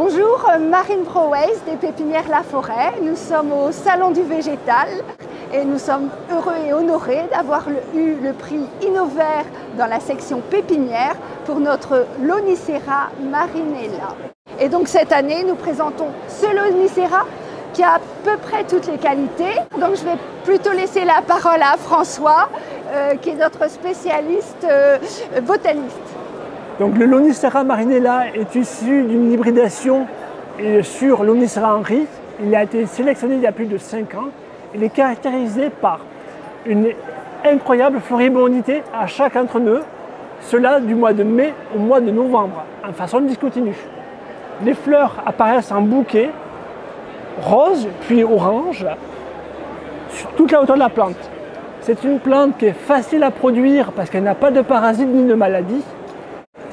Bonjour, Marine Broweys des Pépinières La Forêt. Nous sommes au Salon du Végétal et nous sommes heureux et honorés d'avoir eu le prix Innovert dans la section pépinière pour notre Lonicera marinella. Et donc cette année, nous présentons ce Lonicera qui a à peu près toutes les qualités. Donc je vais plutôt laisser la parole à François, qui est notre spécialiste botaniste. Donc le Lonicera marinella est issu d'une hybridation sur Lonicera Henry. Il a été sélectionné il y a plus de 5 ans. Il est caractérisé par une incroyable floribondité à chaque entre-nœud, cela du mois de mai au mois de novembre, en façon discontinue. Les fleurs apparaissent en bouquet, rose puis orange, sur toute la hauteur de la plante. C'est une plante qui est facile à produire parce qu'elle n'a pas de parasites ni de maladies.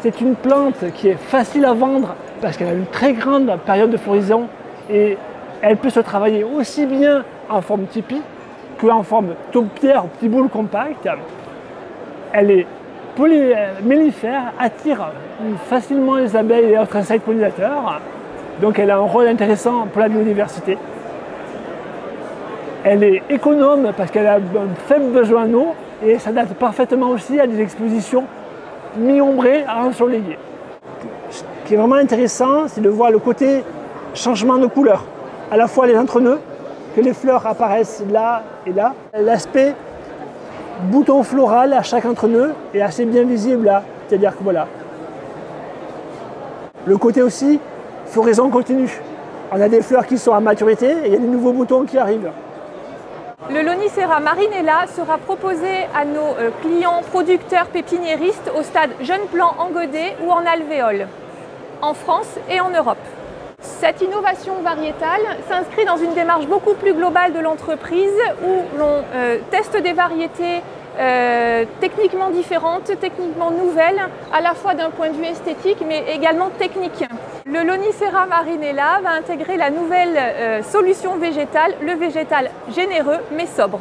C'est une plante qui est facile à vendre parce qu'elle a une très grande période de floraison et elle peut se travailler aussi bien en forme tipi qu'en forme taupière ou petit boule compact. Elle est mellifère, attire facilement les abeilles et autres insectes pollinisateurs. Donc elle a un rôle intéressant pour la biodiversité. Elle est économe parce qu'elle a un faible besoin en eau et s'adapte parfaitement aussi à des expositions mi-ombrées à ensoleillées. Ce qui est vraiment intéressant, c'est de voir le côté changement de couleur. À la fois les entre-nœuds, que les fleurs apparaissent là et là. L'aspect bouton floral à chaque entre-nœud est assez bien visible là. C'est-à-dire que voilà. Le côté aussi floraison continue. On a des fleurs qui sont à maturité et il y a des nouveaux boutons qui arrivent. Le Lonicera marinella sera proposé à nos clients producteurs pépiniéristes au stade jeune plant en godet ou en alvéole, en France et en Europe. Cette innovation variétale s'inscrit dans une démarche beaucoup plus globale de l'entreprise où l'on teste des variétés techniquement différentes, techniquement nouvelles, à la fois d'un point de vue esthétique mais également technique. Le Lonicera marinella va intégrer la nouvelle solution végétale, le végétal généreux mais sobre.